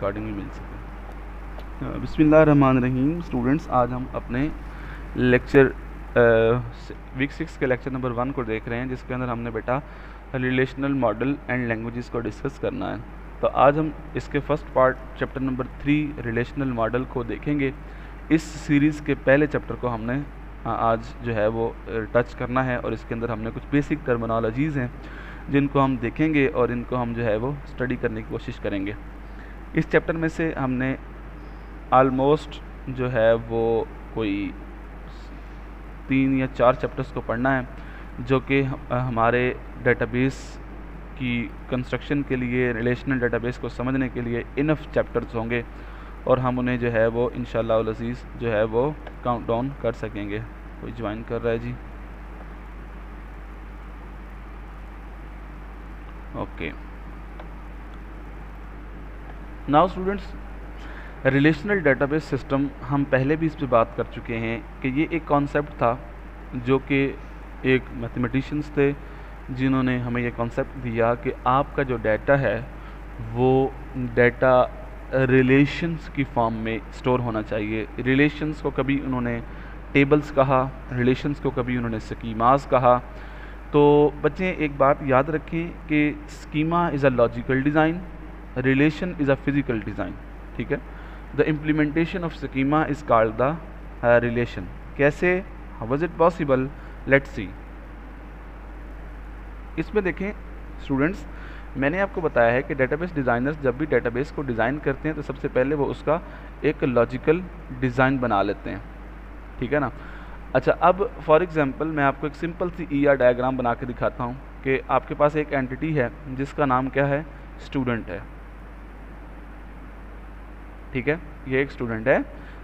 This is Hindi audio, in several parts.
रिकॉर्डिंग भी मिल सके। बिस्मिल्लाहिर्रहमानिर्रहीम स्टूडेंट्स, आज हम अपने लेक्चर वीक 6 के लेक्चर नंबर 1 को देख रहे हैं, जिसके अंदर हमने बेटा रिलेशनल मॉडल एंड लैंग्वेजेस को डिस्कस करना है। तो आज हम इसके first part chapter number 3 relational model को देखेंगे। इस सीरीज़ के पहले चैप्टर को हमने आज जो है वो टच करना है, और इसके अंदर हमने कुछ बेसिक टर्मिनोलॉजीज़ हैं जिनको हम देखेंगे और इनको हम जो है वो स्टडी करने की कोशिश करेंगे। इस चैप्टर में से हमने आलमोस्ट जो है वो कोई 3 या 4 चैप्टर्स को पढ़ना है, जो कि हमारे डेटाबेस की कंस्ट्रक्शन के लिए, रिलेशनल डेटाबेस को समझने के लिए इनफ चैप्टर्स होंगे, और हम उन्हें जो है वो इंशाअल्लाह उल अज़ीज़ जो है वो काउंट डाउन कर सकेंगे। कोई ज्वाइन कर रहा है जी? Okay, now students, relational database system हम पहले भी इस पर बात कर चुके हैं कि ये एक कॉन्सेप्ट था जो कि एक मैथमेटिशियंस थे जिन्होंने हमें ये कॉन्सेप्ट दिया कि आपका जो डाटा है वो डाटा रिलेशंस की फॉर्म में स्टोर होना चाहिए। रिलेशंस को कभी उन्होंने टेबल्स कहा, रिलेशंस को कभी उन्होंने स्कीमास कहा। तो बच्चे एक बात याद रखें कि schema is a logical design, relation is a physical design, ठीक है। The implementation of schema is called the relation. कैसे, how was it possible, let's see. इसमें देखें स्टूडेंट्स, मैंने आपको बताया है कि डेटाबेस डिज़ाइनर्स जब भी डेटाबेस को डिज़ाइन करते हैं तो सबसे पहले वो उसका एक लॉजिकल डिज़ाइन बना लेते हैं, ठीक है ना। अच्छा, अब फॉर एग्जांपल मैं आपको एक सिंपल सी ER डायग्राम बना के दिखाता हूँ कि आपके पास एक एंटिटी है जिसका नाम क्या है, स्टूडेंट है, ठीक है। ये एक स्टूडेंट है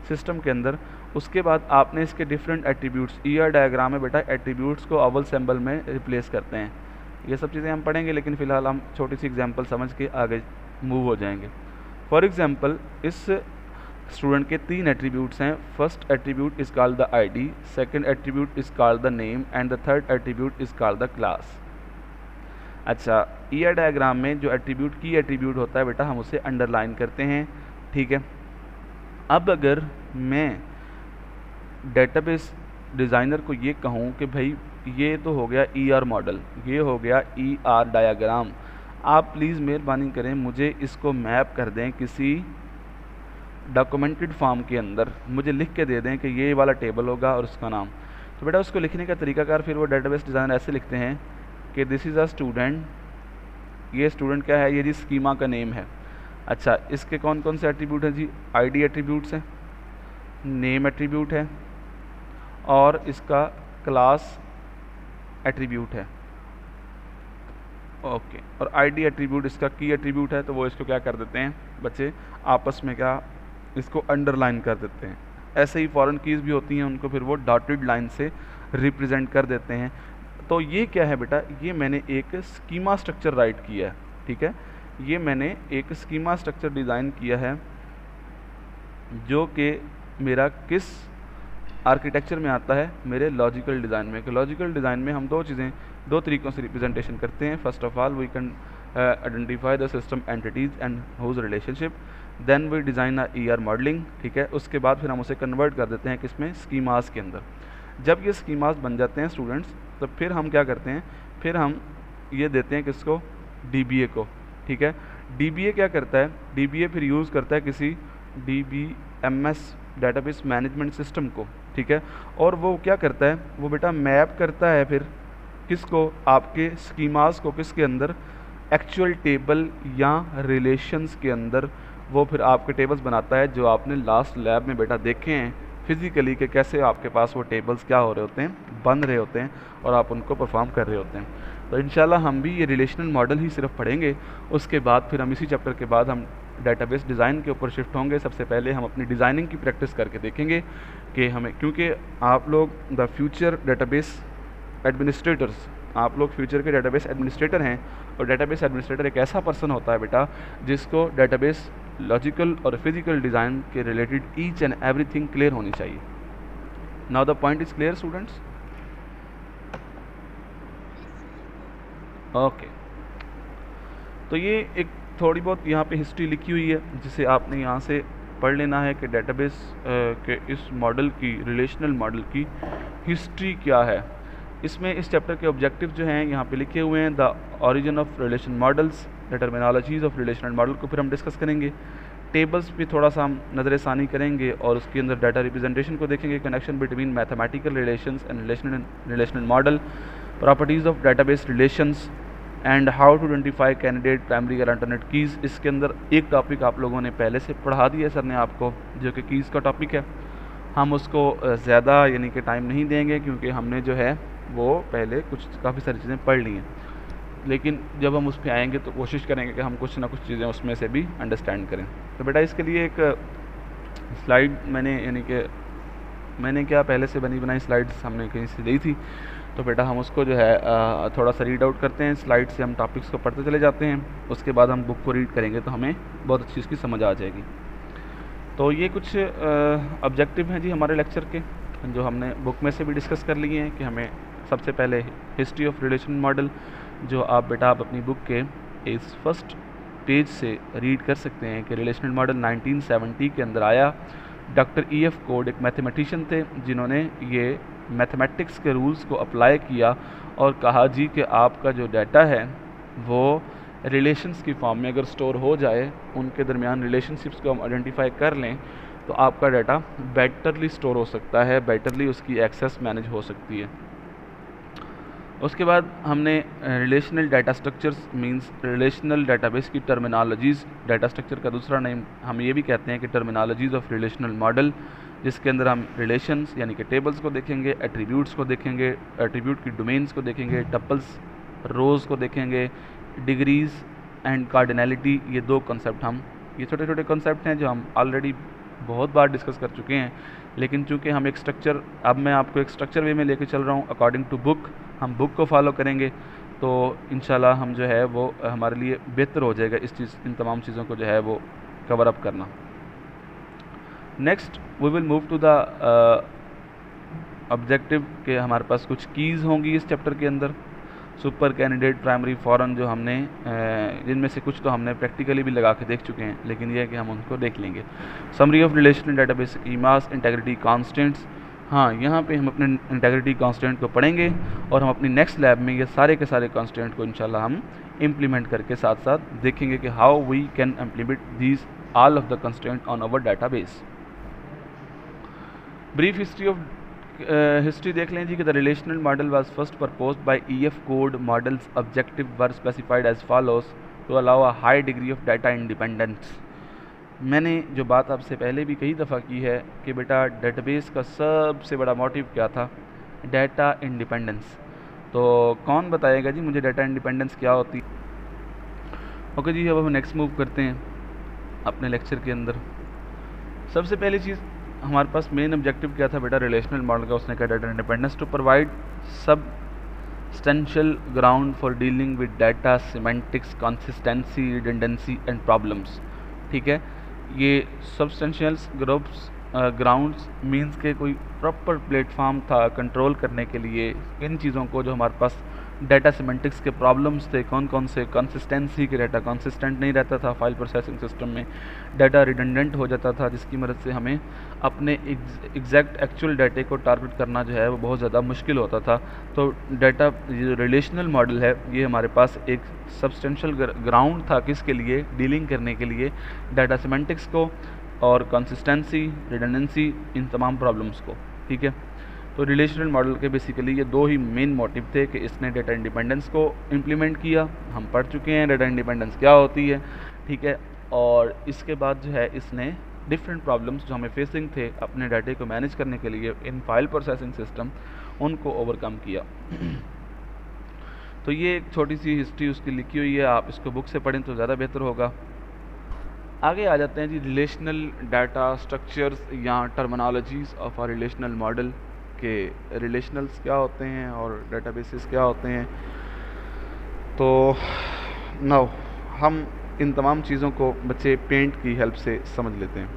सिस्टम के अंदर। उसके बाद आपने इसके डिफरेंट एट्रीब्यूट्स, ER डायग्राम में बेटा एट्रीब्यूट्स को अव्वल सिंबल में रिप्लेस करते हैं। ये सब चीज़ें हम पढ़ेंगे, लेकिन फ़िलहाल हम छोटी सी एग्जांपल समझ के आगे मूव हो जाएंगे। फॉर एग्जांपल इस स्टूडेंट के 3 एट्रीब्यूट्स हैं। First attribute is called the ID, second attribute is called the name, and the third attribute is called the class. अच्छा, ER डायग्राम में जो एट्रीब्यूट की एट्रीब्यूट होता है बेटा हम उसे अंडरलाइन करते हैं, ठीक है। अब अगर मैं डेटाबेस डिज़ाइनर को ये कहूँ कि भाई ये तो हो गया ER मॉडल, ये हो गया ER डायग्राम, आप प्लीज़ मेहरबानी करें मुझे इसको मैप कर दें किसी डॉक्यूमेंटेड फॉर्म के अंदर, मुझे लिख के दे दें कि ये वाला टेबल होगा और उसका नाम। तो बेटा उसको लिखने का तरीकाकार फिर वो डेटाबेस डिज़ाइनर ऐसे लिखते हैं कि दिस इज़ अ स्टूडेंट, ये स्टूडेंट क्या है, ये जी स्कीमा का नेम है। अच्छा, इसके कौन कौन से एट्रीब्यूट हैं जी, ID एट्रीब्यूट्स हैं, नेम एट्रीब्यूट है, और इसका क्लास एट्रीब्यूट है, ओके। और ID एट्रीब्यूट इसका की एट्रीब्यूट है, तो वो इसको क्या कर देते हैं बच्चे, आपस में क्या इसको अंडरलाइन कर देते हैं। ऐसे ही फॉरेन कीज़ भी होती हैं, उनको फिर वो डॉटेड लाइन से रिप्रेजेंट कर देते हैं। तो ये क्या है बेटा, ये मैंने एक स्कीमा स्ट्रक्चर राइट किया है, ठीक है। ये मैंने एक स्कीमा स्ट्रक्चर डिज़ाइन किया है जो कि मेरा किस आर्किटेक्चर में आता है, मेरे लॉजिकल डिज़ाइन में। कि लॉजिकल डिज़ाइन में हम दो तरीक़ों से रिप्रेजेंटेशन करते हैं। First of all we can identify the system entities and whose relationship, then we design a ER modelling, ठीक है। उसके बाद फिर हम उसे कन्वर्ट कर देते हैं किसमें, स्कीमास के अंदर। जब ये स्कीमास बन जाते हैं स्टूडेंट्स, तो फिर हम क्या करते हैं, फिर हम ये देते हैं किसको, DBA को, ठीक है। DBA क्या करता है, DBA फिर यूज़ करता है किसी DBMS डेटाबेस मैनेजमेंट सिस्टम को, ठीक है। और वो क्या करता है, वो बेटा मैप करता है फिर किसको, आपके स्कीमास को किसके अंदर, एक्चुअल टेबल या रिलेशंस के अंदर। वो फिर आपके टेबल्स बनाता है जो आपने लास्ट लैब में बेटा देखे हैं फिज़िकली कि कैसे आपके पास वो टेबल्स क्या हो रहे होते हैं, बन रहे होते हैं, और आप उनको परफॉर्म कर रहे होते हैं। तो इंशाल्लाह हम भी ये रिलेशनल मॉडल ही सिर्फ पढ़ेंगे। उसके बाद फिर हम इसी चैप्टर के बाद हम डेटाबेस डिज़ाइन के ऊपर शिफ्ट होंगे। सबसे पहले हम अपनी डिज़ाइनिंग की प्रैक्टिस करके देखेंगे कि हमें, क्योंकि आप लोग द फ्यूचर डेटाबेस एडमिनिस्ट्रेटर्स, आप लोग फ्यूचर के डेटाबेस एडमिनिस्ट्रेटर हैं, और डेटाबेस एडमिनिस्ट्रेटर एक ऐसा पर्सन होता है बेटा जिसको डेटाबेस लॉजिकल और फिज़िकल डिज़ाइन के related each and everything clear होनी चाहिए। Now the point is clear students, okay. तो ये एक थोड़ी बहुत यहाँ पे हिस्ट्री लिखी हुई है जिसे आपने यहाँ से पढ़ लेना है कि डेटाबेस के इस मॉडल की, रिलेशनल मॉडल की हिस्ट्री क्या है। इसमें इस चैप्टर के ऑब्जेक्टिव जो हैं यहाँ पे लिखे हुए हैं। The origin of relation models, the terminologies of relational model को फिर हम डिस्कस करेंगे। टेबल्स भी थोड़ा सा हम नज़रसानी करेंगे और उसके अंदर डाटा रिप्रेजेंटेशन को देखेंगे। Connection between mathematical relations and relational model, properties of database relations and how to identify candidate primary और अल्टरनेट कीज़। इसके अंदर एक टॉपिक आप लोगों ने पहले से पढ़ा दिया सर ने आपको, जो कि कीज़ का टॉपिक है। हम उसको ज़्यादा यानी कि टाइम नहीं देंगे क्योंकि हमने जो है वो पहले काफ़ी सारी चीज़ें पढ़ ली हैं, लेकिन जब हम उस पर आएंगे तो कोशिश करेंगे कि हम कुछ ना कुछ चीज़ें उसमें से भी अंडरस्टैंड करें। तो बेटा इसके लिए एक स्लाइड मैंने क्या पहले से बनी बनाई स्लाइड्स हमने कहीं से दी थी, तो बेटा हम उसको जो है थोड़ा सा रीड आउट करते हैं। स्लाइड से हम टॉपिक्स को पढ़ते चले जाते हैं, उसके बाद हम बुक को रीड करेंगे तो हमें बहुत अच्छी इसकी समझ आ जाएगी। तो ये कुछ ऑब्जेक्टिव हैं जी हमारे लेक्चर के, जो हमने बुक में से भी डिस्कस कर लिए हैं कि हमें सबसे पहले हिस्ट्री ऑफ रिलेशन मॉडल, जो आप अपनी बुक के इस फर्स्ट पेज से रीड कर सकते हैं कि रिलेशनल मॉडल 1970 के अंदर आया। Doctor E.F. कोड एक मैथमेटिशियन थे जिन्होंने ये मैथमेटिक्स के रूल्स को अप्लाई किया और कहा जी कि आपका जो डाटा है वो रिलेशंस की फॉर्म में अगर स्टोर हो जाए, उनके दरमियान रिलेशनशिप्स को हम आइडेंटिफाई कर लें तो आपका डाटा बेटरली स्टोर हो सकता है, बेटरली उसकी एक्सेस मैनेज हो सकती है। उसके बाद हमने relational data structures means relational database की टर्मिनोलॉजीज़, डाटा स्ट्रक्चर का दूसरा नेम हम ये भी कहते हैं कि टर्मिनोलॉजीज़ ऑफ रिलेशनल मॉडल, जिसके अंदर हम रिलेशंस यानी कि टेबल्स को देखेंगे, एट्रीब्यूट्स को देखेंगे, एट्रीब्यूट की डोमेन्स को देखेंगे, टपल्स रोज़ को देखेंगे, डिग्रीज़ एंड कार्डिनैलिटी। ये दो कॉन्सेप्ट ये छोटे छोटे कॉन्सेप्ट हैं जो हम ऑलरेडी बहुत बार डिस्कस कर चुके हैं, लेकिन चूँकि हम एक स्ट्रक्चर, अब मैं आपको एक स्ट्रक्चर वे में लेके चल रहा हूँ अकॉर्डिंग टू बुक, हम बुक को फॉलो करेंगे तो इंशाल्लाह हम जो है वो हमारे लिए बेहतर हो जाएगा इन तमाम चीज़ों को जो है वो कवर अप करना। Next we will move to the objective के हमारे पास कुछ कीज़ होंगी इस चैप्टर के अंदर। सुपर कैंडिडेट, प्राइमरी, फॉरेन, जो हमने जिनमें से कुछ तो हमने प्रैक्टिकली भी लगा के देख चुके हैं, लेकिन यह है कि हम उनको देख लेंगे। Summary of relational database schemas, integrity constants. हाँ, यहाँ पे हम अपने इंटेग्रिटी कांस्टेंट को पढ़ेंगे और हम अपनी नेक्स्ट लैब में ये सारे के सारे कांस्टेंट को इंशाल्लाह हम इम्प्लीमेंट करके साथ साथ देखेंगे कि how we can implement these all of the constant on our database. Brief history देख लें जी कि the relational model was first proposed by E.F. Codd. Models objective were specified as follows to allow a high degree of data independence. मैंने जो बात आपसे पहले भी कई दफ़ा की है कि बेटा डेटाबेस का सबसे बड़ा मोटिव क्या था? Data independence. तो कौन बताएगा जी मुझे डाटा इंडिपेंडेंस क्या होती? ओके जी, अब हम नेक्स्ट मूव करते हैं अपने लेक्चर के अंदर। सबसे पहली चीज़ हमारे पास मेन ऑब्जेक्टिव क्या था बेटा रिलेशनल मॉडल का? उसने कहा data independence to provide substantial ground for dealing with data semantics, consistency, redundancy and problems. ठीक है, ये सब्सटेंशियल ग्राउंड्स मींस के कोई प्रॉपर प्लेटफॉर्म था कंट्रोल करने के लिए इन चीज़ों को, जो हमारे पास डाटा सिमेंटिक्स के प्रॉब्लम्स थे। कौन कौन से? कंसिस्टेंसी के डाटा कंसिस्टेंट नहीं रहता था फाइल प्रोसेसिंग सिस्टम में, डाटा रिडंडेंट हो जाता था, जिसकी मदद से हमें अपने एग्जैक्ट एक्चुअल डाटे को टारगेट करना जो है वो बहुत ज़्यादा मुश्किल होता था। तो डाटा रिलेशनल मॉडल है ये हमारे पास एक सब्सटेंशियल ग्राउंड था किसके लिए? डीलिंग करने के लिए डाटा सिमेंटिक्स को और कंसिस्टेंसी, रिडंडेंसी, इन तमाम प्रॉब्लम्स को। ठीक है, तो रिलेशनल मॉडल के बेसिकली ये दो ही मेन मोटिव थे कि इसने डाटा इंडिपेंडेंस को इम्प्लीमेंट किया। हम पढ़ चुके हैं डाटा इंडिपेंडेंस क्या होती है। ठीक है, और इसके बाद जो है इसने डिफरेंट प्रॉब्लम्स जो हमें फेसिंग थे अपने डाटे को मैनेज करने के लिए इन फाइल प्रोसेसिंग सिस्टम, उनको ओवरकम किया। तो ये एक छोटी सी हिस्ट्री उसकी लिखी हुई है, आप इसको बुक से पढ़ें तो ज़्यादा बेहतर होगा। आगे आ जाते हैं जी रिलेशनल डाटा स्ट्रक्चर्स या terminologies of a relational model के रिलेशनल्स क्या होते हैं और डेटाबेसेस क्या होते हैं। तो नाउ हम इन तमाम चीज़ों को बच्चे पेंट की हेल्प से समझ लेते हैं।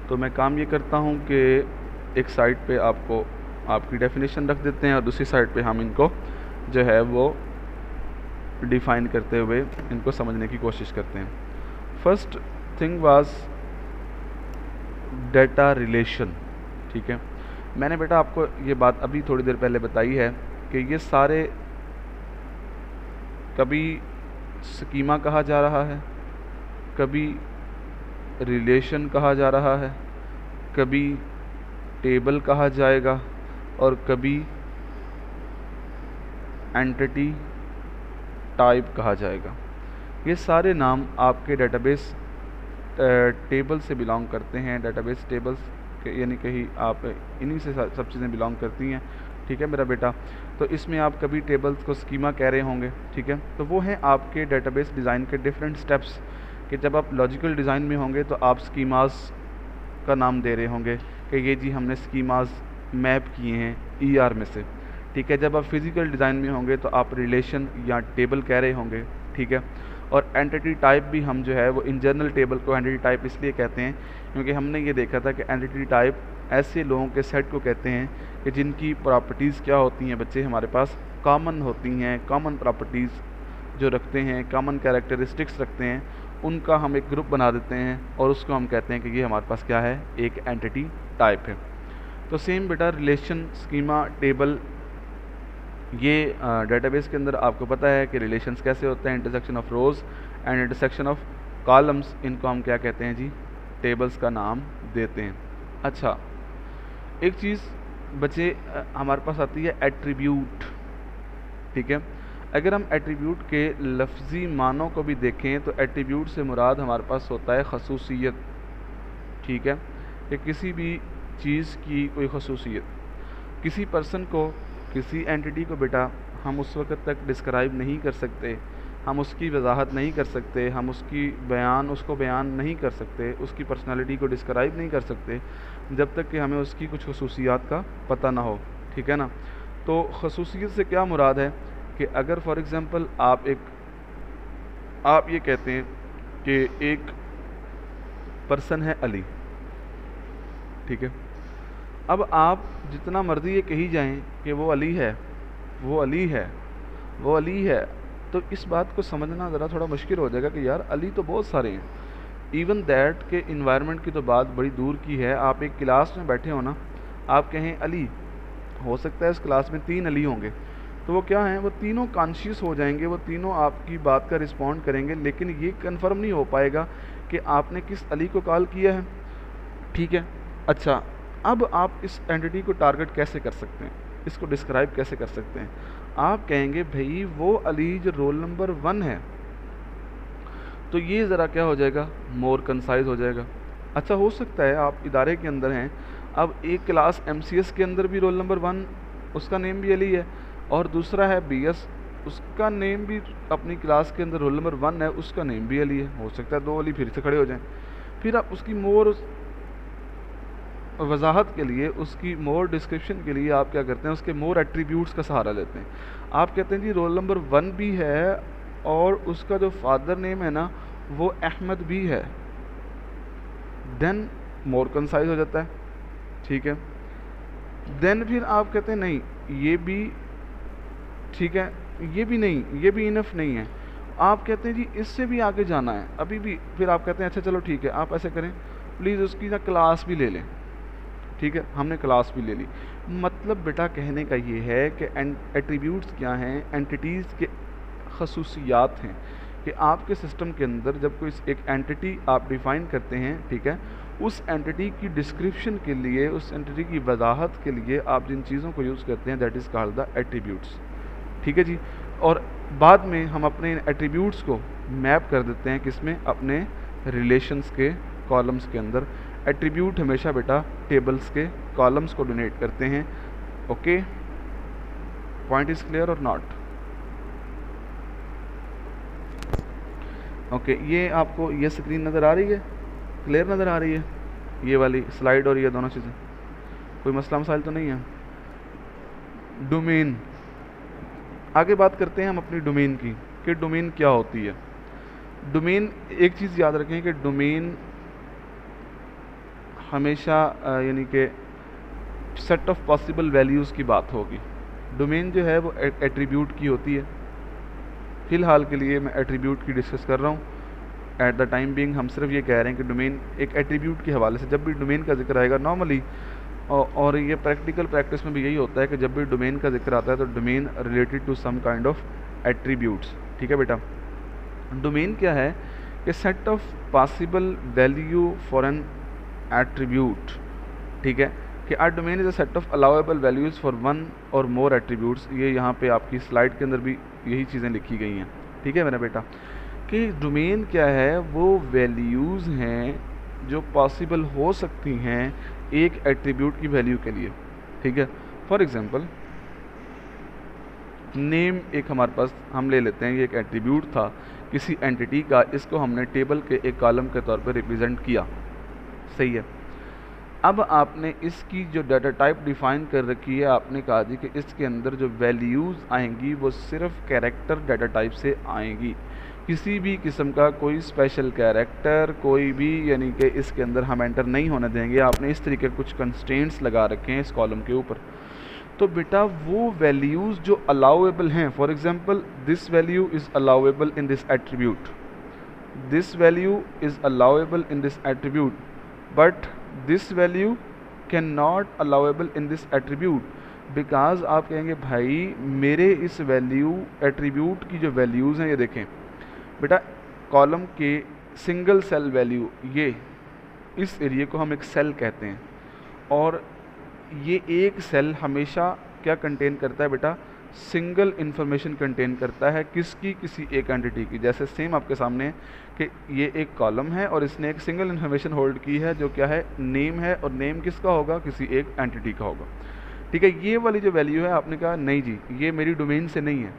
तो मैं काम ये करता हूँ कि एक साइड पे आपको आपकी डेफिनेशन रख देते हैं और दूसरी साइड पे हम इनको जो है वो डिफाइन करते हुए इनको समझने की कोशिश करते हैं। First thing was data relation. ठीक है, मैंने बेटा आपको ये बात अभी थोड़ी देर पहले बताई है कि ये सारे कभी स्कीमा कहा जा रहा है, कभी रिलेशन कहा जा रहा है, कभी टेबल कहा जाएगा और कभी एंटिटी टाइप कहा जाएगा। ये सारे नाम आपके डेटाबेस टेबल से बिलोंग करते हैं, डेटाबेस टेबल्स के, यानी कहीं आप इन्हीं से सब चीज़ें बिलोंग करती हैं। ठीक है मेरा बेटा, तो इसमें आप कभी टेबल्स को स्कीमा कह रहे होंगे। ठीक है, तो वो हैं आपके डेटाबेस डिज़ाइन के डिफरेंट स्टेप्स कि जब आप लॉजिकल डिज़ाइन में होंगे तो आप स्कीमास का नाम दे रहे होंगे कि ये जी हमने स्कीमास मैप किए हैं ER में से। ठीक है, जब आप फिज़िकल डिज़ाइन में होंगे तो आप रिलेशन या टेबल कह रहे होंगे। ठीक है, और एंटिटी टाइप भी हम जो है वो इन जनरल टेबल को एंटिटी टाइप इसलिए कहते हैं क्योंकि हमने ये देखा था कि एंटिटी टाइप ऐसे लोगों के सेट को कहते हैं कि जिनकी प्रॉपर्टीज़ क्या होती हैं बच्चे हमारे पास कॉमन होती हैं, कॉमन प्रॉपर्टीज़ जो रखते हैं, कॉमन कैरेक्टरिस्टिक्स रखते हैं, उनका हम एक ग्रुप बना देते हैं और उसको हम कहते हैं कि ये हमारे पास क्या है, एक एंटिटी टाइप है। तो सेम बेटा रिलेशन, स्कीमा, टेबल, ये डेटाबेस के अंदर आपको पता है कि रिलेशंस कैसे होते हैं, intersection of rows and intersection of columns, इनको हम क्या कहते हैं जी, टेबल्स का नाम देते हैं। अच्छा, एक चीज़ बच्चे हमारे पास आती है एट्रीब्यूट। ठीक है, अगर हम एट्रीब्यूट के लफ्ज़ी मानों को भी देखें तो एट्रीब्यूट से मुराद हमारे पास होता है खसूसियत। ठीक है, कि किसी भी चीज़ की कोई खसूसियत, किसी पर्सन को, किसी एंटिटी को बेटा हम उस वक्त तक डिस्क्राइब नहीं कर सकते, हम उसकी वजाहत नहीं कर सकते, हम उसको बयान नहीं कर सकते, उसकी पर्सनालिटी को डिस्क्राइब नहीं कर सकते जब तक कि हमें उसकी कुछ खसूसियात का पता ना हो। ठीक है ना, तो खसूसियत से क्या मुराद है कि अगर फॉर एग्ज़ाम्पल आप ये कहते हैं कि एक पर्सन है अली। ठीक है, अब आप जितना मर्ज़ी ये कही जाएं कि वो अली है, वो अली है, वो अली है, तो इस बात को समझना ज़रा थोड़ा मुश्किल हो जाएगा कि यार अली तो बहुत सारे हैं। इवन दैट के इन्वायरमेंट की तो बात बड़ी दूर की है। आप एक क्लास में बैठे हो ना, आप कहें अली, हो सकता है इस क्लास में 3 अली होंगे, तो वो क्या हैं, वो तीनों कॉन्शियस हो जाएंगे, वो तीनों आपकी बात का रिस्पॉन्ड करेंगे, लेकिन ये कंफर्म नहीं हो पाएगा कि आपने किस अली को कॉल किया है। ठीक है, अच्छा, अब आप इस एंटिटी को टारगेट कैसे कर सकते हैं, इसको डिस्क्राइब कैसे कर सकते हैं? आप कहेंगे भाई वो अली जो रोल नंबर 1 है, तो ये ज़रा क्या हो जाएगा, मोर कंसाइज हो जाएगा। अच्छा, हो सकता है आप इदारे के अंदर हैं, अब एक क्लास MCS के अंदर भी रोल नंबर 1 उसका नेम भी अली है, और दूसरा है BS, उसका नेम भी अपनी क्लास के अंदर रोल नंबर 1 है, उसका नेम भी अली है। हो सकता है 2 अली फिर से खड़े हो जाएं। फिर आप उसकी मोर वजाहत के लिए, उसकी मोर डिस्क्रिप्शन के लिए आप क्या करते हैं, उसके मोर एट्रीब्यूट्स का सहारा लेते हैं। आप कहते हैं जी रोल नंबर 1 भी है और उसका जो फादर नेम है ना वो अहमद भी है, देन मोर कंसाइज हो जाता है। ठीक है, देन फिर आप कहते हैं नहीं ये भी ठीक है, ये भी नहीं, ये भी इनफ नहीं है, आप कहते हैं जी इससे भी आगे जाना है अभी भी। फिर आप कहते हैं अच्छा चलो ठीक है, आप ऐसे करें प्लीज़ उसकी ना क्लास भी ले लें। ठीक है, हमने क्लास भी ले ली। मतलब बेटा कहने का ये है कि एट्रीब्यूट्स क्या हैं, एंटिटीज़ के खसूसियात हैं कि आपके सिस्टम के अंदर जब कोई एक एंटिटी आप डिफ़ाइन करते हैं, ठीक है, उस एंटिटी की डिस्क्रिप्शन के लिए, उस एंटिटी की वजाहत के लिए आप जिन चीज़ों को यूज़ करते हैं that is called the attributes. ठीक है जी, और बाद में हम अपने इन एट्रीब्यूट्स को मैप कर देते हैं किसमें, अपने रिलेशंस के कॉलम्स के अंदर। एट्रीब्यूट हमेशा बेटा टेबल्स के कॉलम्स को डोनेट करते हैं। ओके, पॉइंट इज़ क्लियर और नॉट? ओके, ये आपको ये स्क्रीन नज़र आ रही है, क्लियर नज़र आ रही है, ये वाली स्लाइड और ये दोनों चीज़ें, कोई मसला मसाइल तो नहीं है? डोमेन, आगे बात करते हैं हम अपनी डोमेन की कि डोमेन क्या होती है। डोमेन, एक चीज़ याद रखें कि डोमेन हमेशा यानी कि सेट ऑफ पॉसिबल वैल्यूज़ की बात होगी। डोमेन जो है वो एट्रीब्यूट की होती है। फ़िलहाल के लिए मैं एट्रीब्यूट की डिस्कस कर रहा हूँ। एट द टाइम बीइंग हम सिर्फ ये कह रहे हैं कि डोमेन एक एट्रीब्यूट के हवाले से जब भी डोमेन का जिक्र आएगा नॉर्मली, और ये प्रैक्टिकल प्रैक्टिस में भी यही होता है कि जब भी डोमेन का जिक्र आता है तो domain related to some kind of attributes. ठीक है बेटा, डोमेन क्या है कि set of possible value for an attribute. ठीक है, कि our domain is a set of allowable values for one or more attributes. ये यहाँ पे आपकी स्लाइड के अंदर भी यही चीज़ें लिखी गई हैं। ठीक है मेरा बेटा, कि डोमेन क्या है, वो वैल्यूज़ हैं जो पॉसिबल हो सकती हैं एक एट्रीब्यूट की वैल्यू के लिए। ठीक है, फॉर एग्जांपल नेम एक हमारे पास हम ले लेते हैं, ये एक एट्रीब्यूट था किसी एंटिटी का, इसको हमने टेबल के एक कॉलम के तौर पर रिप्रेजेंट किया। सही है, अब आपने इसकी जो डाटा टाइप डिफ़ाइन कर रखी है, आपने कहा जी कि इसके अंदर जो वैल्यूज़ आएंगी वो सिर्फ कैरेक्टर डाटा टाइप से आएंगी, किसी भी किस्म का कोई स्पेशल कैरेक्टर कोई भी यानी कि इसके अंदर हम एंटर नहीं होने देंगे। आपने इस तरीके कुछ कंस्ट्रेंट्स लगा रखे हैं इस कॉलम के ऊपर। तो बेटा वो वैल्यूज़ जो अलाउएबल हैं, for example this value is allowable in this attribute, this value is allowable in this attribute, but this value can not allowable in this attribute because आप कहेंगे भाई मेरे इस वैल्यू एट्रीब्यूट की जो वैल्यूज़ हैं, ये देखें बेटा कॉलम के सिंगल सेल वैल्यू, ये इस एरिया को हम एक सेल कहते हैं, और ये एक सेल हमेशा क्या कंटेन करता है बेटा, सिंगल इंफॉर्मेशन कंटेन करता है, किसकी, किसी एक एंटिटी की। जैसे सेम आपके सामने कि ये एक कॉलम है और इसने एक सिंगल इन्फॉर्मेशन होल्ड की है जो क्या है, नेम है, और नेम किसका होगा, किसी एक एंटिटी का होगा। ठीक है, ये वाली जो वैल्यू है आपने कहा नहीं जी ये मेरी डोमेन से नहीं है,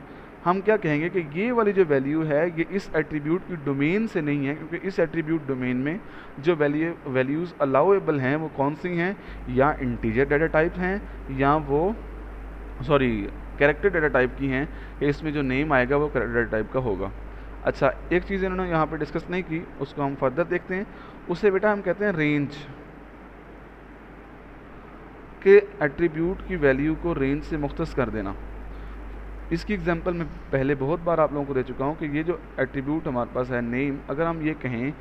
हम क्या कहेंगे कि ये वाली जो वैल्यू है ये इस एट्रीब्यूट की डोमेन से नहीं है, क्योंकि इस एट्रीब्यूट डोमेन में जो वैल्यूज़ अलाउएबल हैं वो कौन सी हैं, या इंटीजर डाटा टाइप हैं या वो कैरेक्टर डाटा टाइप की हैं, कि इसमें जो नेम आएगा वो कैरेक्टर डाटा टाइप का होगा। अच्छा, एक चीज़ इन्होंने यहाँ पे डिस्कस नहीं की, उसको हम फर्दर देखते हैं। उसे बेटा हम कहते हैं रेंज, के एट्रीब्यूट की वैल्यू को रेंज से मुख्तस कर देना। इसकी एग्जांपल मैं पहले बहुत बार आप लोगों को दे चुका हूँ कि ये जो एट्रीब्यूट हमारे पास है नेम, अगर हम ये कहें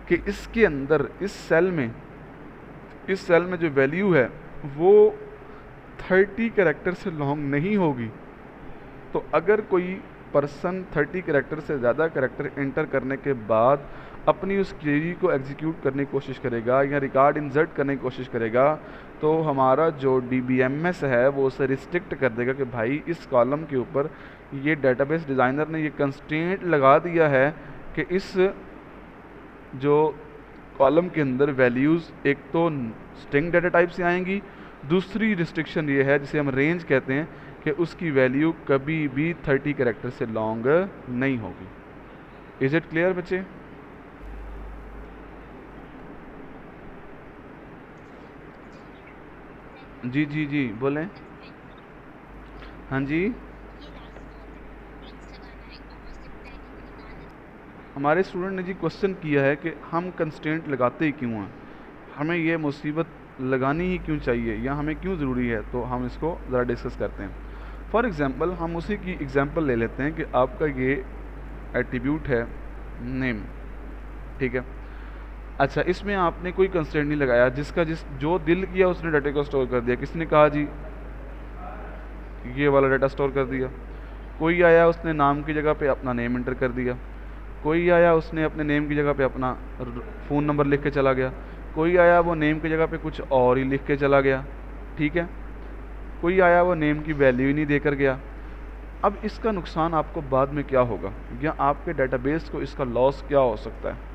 कि इसके अंदर इस सेल में जो वैल्यू है वो 30 कैरेक्टर से लॉन्ग नहीं होगी, तो अगर कोई पर्सन 30 कैरेक्टर से ज़्यादा कैरेक्टर एंटर करने के बाद अपनी उस क्वेरी को एग्जीक्यूट करने की कोशिश करेगा या रिकॉर्ड इंसर्ट करने की कोशिश करेगा, तो हमारा जो DBMS है वो उसे रिस्ट्रिक्ट कर देगा कि भाई इस कॉलम के ऊपर ये डेटाबेस डिज़ाइनर ने ये कंस्ट्रेंट लगा दिया है कि इस जो कॉलम के अंदर वैल्यूज़ एक तो स्ट्रिंग डाटा टाइप से आएंगी, दूसरी रिस्ट्रिक्शन ये है जिसे हम रेंज कहते हैं कि उसकी वैल्यू कभी भी 30 कैरेक्टर से लॉन्ग नहीं होगी। इज़ इट क्लियर बच्चे? जी जी जी बोलें। हाँ जी, हमारे स्टूडेंट ने जी क्वेश्चन किया है कि हम कंस्ट्रेंट लगाते ही क्यों हैं, हमें ये मुसीबत लगानी ही क्यों चाहिए या हमें क्यों ज़रूरी है, तो हम इसको ज़रा डिस्कस करते हैं। फॉर एग्ज़ाम्पल हम उसी की एग्ज़ाम्पल ले लेते हैं कि आपका ये एट्रीब्यूट है नेम, ठीक है। अच्छा, इसमें आपने कोई कंस्ट्रेंट नहीं लगाया, जो दिल किया उसने डाटा को स्टोर कर दिया। किसने कहा जी, ये वाला डाटा स्टोर कर दिया। कोई आया उसने नाम की जगह पे अपना नेम एंटर कर दिया, कोई आया उसने अपने नेम की जगह पे अपना फ़ोन नंबर लिख के चला गया, कोई आया वो नेम की जगह पे कुछ और ही लिख के चला गया, ठीक है। कोई आया वो नेम की वैल्यू ही नहीं देकर गया। अब इसका नुकसान आपको बाद में क्या होगा, या आपके डेटाबेस को इसका लॉस क्या हो सकता है।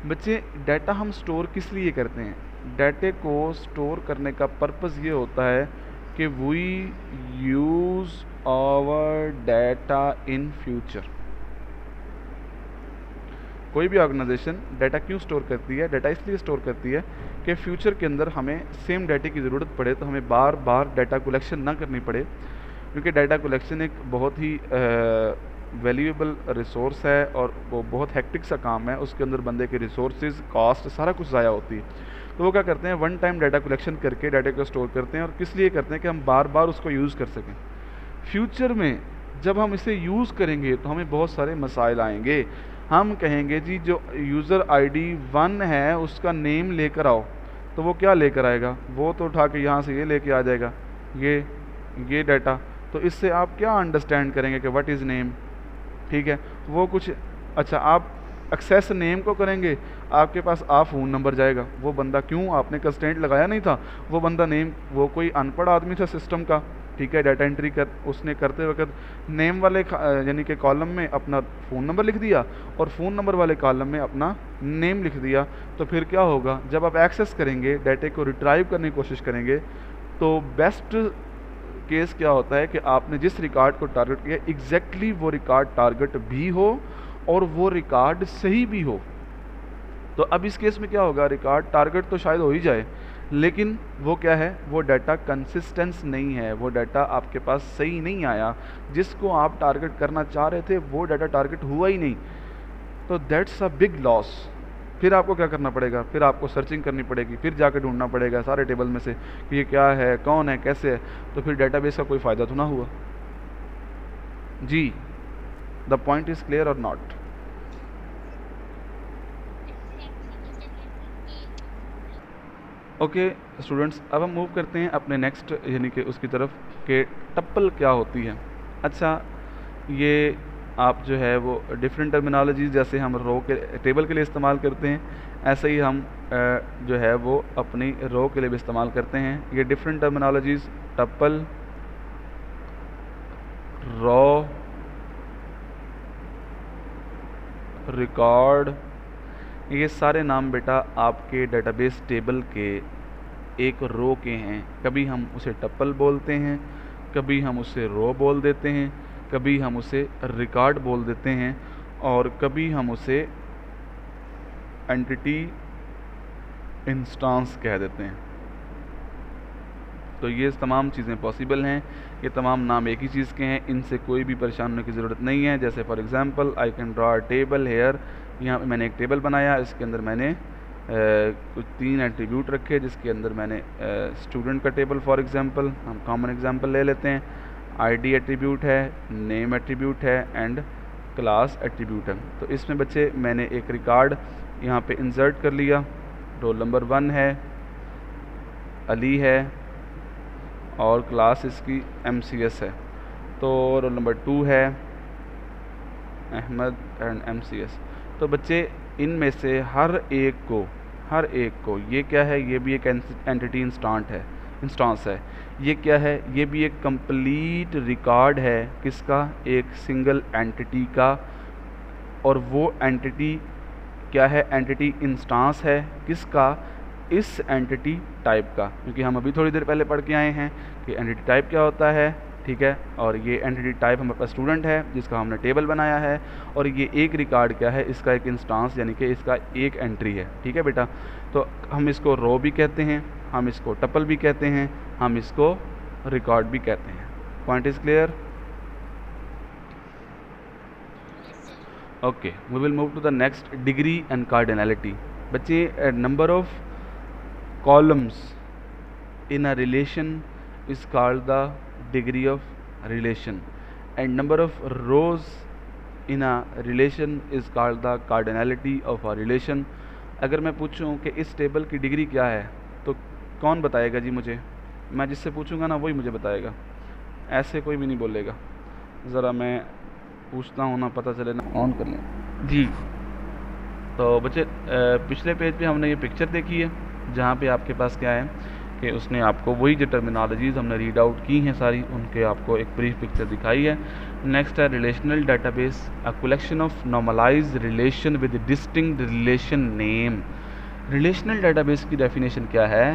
बच्चे, डाटा हम स्टोर किस लिए करते हैं, डाटे को स्टोर करने का पर्पज़ ये होता है कि we use our data in future. कोई भी ऑर्गेनाइजेशन डाटा क्यों स्टोर करती है, डाटा इसलिए स्टोर करती है कि फ्यूचर के अंदर हमें सेम डाटे की ज़रूरत पड़े तो हमें बार बार डाटा कलेक्शन ना करनी पड़े, क्योंकि डाटा कलेक्शन एक बहुत ही वैल्यूएबल रिसोर्स है और वो बहुत हेक्टिक सा काम है। उसके अंदर बंदे के रिसोर्सेज, कॉस्ट, सारा कुछ ज़ाया होती है। तो वो क्या करते हैं, वन टाइम डाटा कलेक्शन करके डाटा को स्टोर करते हैं, और किस लिए करते हैं कि हम बार बार उसको यूज़ कर सकें। फ्यूचर में जब हम इसे यूज़ करेंगे तो हमें बहुत सारे मसाइल आएंगे। हम कहेंगे जी जो यूज़र आईडी 1 है उसका नेम लेकर आओ, तो वो क्या लेकर आएगा? वो तो उठा के यहाँ से ये लेके आ जाएगा, ये डाटा। तो इससे आप क्या अंडरस्टैंड करेंगे कि व्हाट इज़ नेम, ठीक है? वो कुछ अच्छा, आप एक्सेस नेम को करेंगे, आपके पास फ़ोन नंबर जाएगा। वो बंदा, क्यों? आपने कंस्ट्रेंट लगाया नहीं था। वो बंदा नेम, वो कोई अनपढ़ आदमी था सिस्टम का, ठीक है, डाटा एंट्री उसने करते वक्त नेम वाले यानी कि कॉलम में अपना फ़ोन नंबर लिख दिया और फ़ोन नंबर वाले कॉलम में अपना नेम लिख दिया। तो फिर क्या होगा? जब आप एक्सेस करेंगे, डाटे को रिट्राइव करने की कोशिश करेंगे, तो बेस्ट केस क्या होता है कि आपने जिस रिकॉर्ड को टारगेट किया एग्जैक्टली वो रिकॉर्ड टारगेट भी हो और वो रिकॉर्ड सही भी हो। तो अब इस केस में क्या होगा? रिकॉर्ड टारगेट तो शायद हो ही जाए, लेकिन वो क्या है? वो डाटा कंसिस्टेंस नहीं है, वो डाटा आपके पास सही नहीं आया। जिसको आप टारगेट करना चाह रहे थे वो डाटा टारगेट हुआ ही नहीं। तो दैट्स अ बिग लॉस। फिर आपको क्या करना पड़ेगा? फिर आपको सर्चिंग करनी पड़ेगी, फिर जाकर ढूंढना पड़ेगा सारे टेबल में से कि ये क्या है, कौन है, कैसे है। तो फिर डेटाबेस का कोई फ़ायदा तो ना हुआ जी। द पॉइंट इज़ क्लियर और नॉट? ओके स्टूडेंट्स, अब हम मूव करते हैं अपने नेक्स्ट यानी कि उसकी तरफ कि टप्पल क्या होती है। अच्छा, ये आप जो है वो डिफरेंट टर्मिनोलॉजीज़ जैसे हम रो के टेबल के लिए इस्तेमाल करते हैं, ऐसे ही हम जो है वो अपनी रो के लिए भी इस्तेमाल करते हैं। ये डिफरेंट टर्मिनोलॉजीज़ टप्पल, रो, रिकॉर्ड, ये सारे नाम बेटा आपके डेटाबेस टेबल के एक रो के हैं। कभी हम उसे टप्पल बोलते हैं, कभी हम उसे रो बोल देते हैं, कभी हम उसे रिकॉर्ड बोल देते हैं और कभी हम उसे एंटिटी इंस्टांस कह देते हैं। तो ये तमाम चीज़ें पॉसिबल हैं, ये तमाम नाम एक ही चीज़ के हैं, इनसे कोई भी परेशान होने की ज़रूरत नहीं है। जैसे for example I can draw a table here, यहाँ पे मैंने एक टेबल बनाया, इसके अंदर मैंने कुछ 3 एट्रीब्यूट रखे जिसके अंदर मैंने स्टूडेंट का टेबल फॉर एग्जांपल, हम कॉमन एग्जांपल ले लेते हैं, आईडी एट्रीब्यूट है, नेम एट्रीब्यूट है एंड क्लास एट्रीब्यूट है। तो इसमें बच्चे मैंने एक रिकॉर्ड यहाँ पे इंसर्ट कर लिया। रोल नंबर 1 है, अली है और क्लास इसकी MCS है। तो रोल नंबर 2 है अहमद एंड MCS। तो बच्चे इनमें से हर एक को ये क्या है? ये भी एक एंटिटी इंस्टांस है। ये क्या है? ये भी एक कंप्लीट रिकॉर्ड है किसका? एक सिंगल एंटिटी का। और वो एंटिटी क्या है? एंटिटी इंस्टांस है किसका? इस एंटिटी टाइप का, क्योंकि हम अभी थोड़ी देर पहले पढ़ के आए हैं कि एंटिटी टाइप क्या होता है, ठीक है। और ये एंटिटी टाइप हमारे पास स्टूडेंट है जिसका हमने टेबल बनाया है, और ये एक रिकॉर्ड क्या है? इसका एक इंस्टांस यानी कि इसका एक एंट्री है, ठीक है बेटा। तो हम इसको रो भी कहते हैं, हम इसको टपल भी कहते हैं, हम इसको रिकॉर्ड भी कहते हैं। Point is clear? Okay, we will move to the next, degree and cardinality. बच्चे, number of columns in a relation is called the degree of relation and number of rows in a relation is called the cardinality of a relation। अगर मैं पूछूं कि इस टेबल की डिग्री क्या है तो कौन बताएगा जी मुझे? मैं जिससे पूछूंगा ना वही मुझे बताएगा, ऐसे कोई भी नहीं बोलेगा। ज़रा मैं पूछता हूँ ना, पता चले ना। ऑन कर लें जी। तो बच्चे, पिछले पेज पे हमने ये पिक्चर देखी है जहाँ पे आपके पास क्या है कि उसने आपको वही जो टर्मिनोलॉजीज़ हमने रीड आउट की हैं सारी, उनके आपको एक ब्रीफ पिक्चर दिखाई है। नेक्स्ट है relational database, a collection of normalized relation with distinct relation name. Relational database की डेफिनेशन क्या है?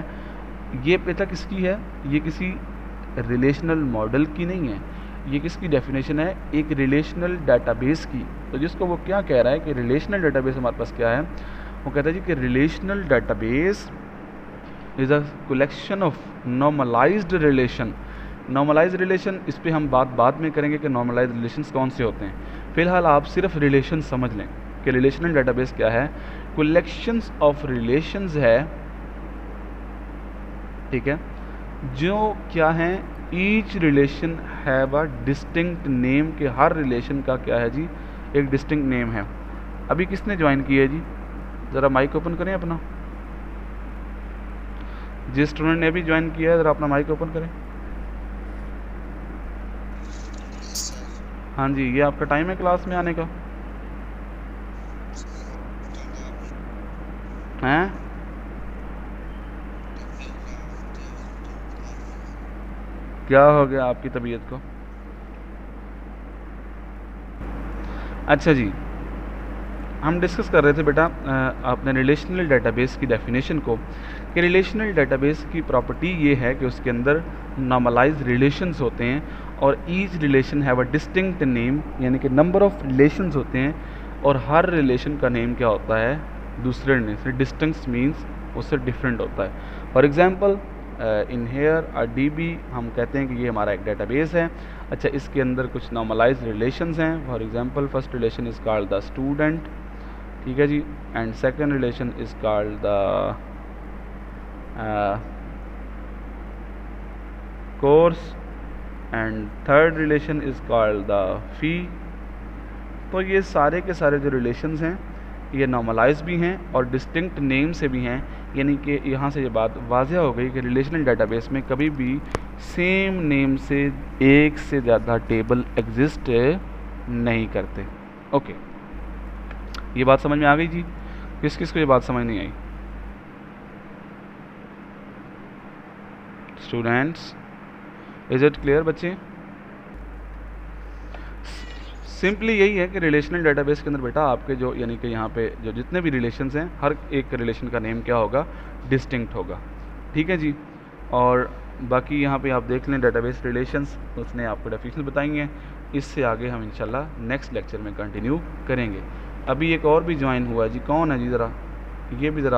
ये पता किसकी है? ये किसी रिलेशनल मॉडल की नहीं है, ये किसकी डेफिनेशन है? एक रिलेशनल डेटाबेस की। तो जिसको वो क्या कह रहा है कि रिलेशनल डेटाबेस हमारे पास क्या है, वो कहता है जी कि relational database is a collection of normalized relation. Normalized relation, इस पे हम बात बाद में करेंगे कि नॉर्मलाइज्ड रिलेशंस कौन से होते हैं। फिलहाल आप सिर्फ रिलेशन समझ लें कि रिलेशनल डेटाबेस क्या है। कलेक्शंस ऑफ रिलेशंस है, ठीक है, जो क्या हैं? Each relation have a distinct name, के हर रिलेशन का क्या है जी, एक डिस्टिंक्ट नेम है। अभी किसने ज्वाइन किया है जी, ज़रा माइक ओपन करें अपना, जिस स्टूडेंट ने अभी ज्वाइन किया है ज़रा अपना माइक ओपन करें। हाँ जी, ये आपका टाइम है क्लास में आने का हैं? क्या हो गया आपकी तबीयत को? अच्छा जी, हम डिस्कस कर रहे थे बेटा आपने रिलेशनल डेटाबेस की डेफिनेशन को, कि रिलेशनल डेटाबेस की प्रॉपर्टी ये है कि उसके अंदर नॉर्मलाइज रिलेशंस होते हैं और each relation have a distinct name, यानी कि नंबर ऑफ रिलेशंस होते हैं और हर रिलेशन का नेम क्या होता है, दूसरे नेम से। डिस्टिंक्ट मीन्स उससे डिफरेंट होता है। For example in here a DB, हम कहते हैं कि ये हमारा एक डेटाबेस है। अच्छा, इसके अंदर कुछ नॉर्मलाइज रिलेशंस हैं। For example first relation is called the student, ठीक है जी, and second relation is called the course, and third relation is called the fee. तो ये सारे के सारे जो रिलेशंस हैं ये नॉर्मलाइज भी हैं और डिस्टिंक्ट नेम से भी हैं, यानी कि यहाँ से ये बात वाज़ह हो गई कि रिलेशनल डेटाबेस में कभी भी सेम नेम से एक से ज़्यादा टेबल एग्जिस्ट नहीं करते। ओके, ये बात समझ में आ गई जी? किस किस को ये बात समझ नहीं आई? स्टूडेंट्स, इज इट क्लियर बच्चे? सिंपली यही है कि रिलेशनल डेटाबेस के अंदर बेटा आपके जो, यानी कि यहाँ पे जो जितने भी रिलेशंस हैं, हर एक रिलेशन का नेम क्या होगा, डिस्टिंक्ट होगा, ठीक है जी। और बाकी यहाँ पे आप देख लें डेटाबेस रिलेशंस, उसने आपको डेफिनेशन बताएंगे। इससे आगे हम इंशाल्लाह नेक्स्ट लेक्चर में कंटिन्यू करेंगे। अभी एक और भी ज्वाइन हुआ है जी, कौन है जी, ज़रा ये भी ज़रा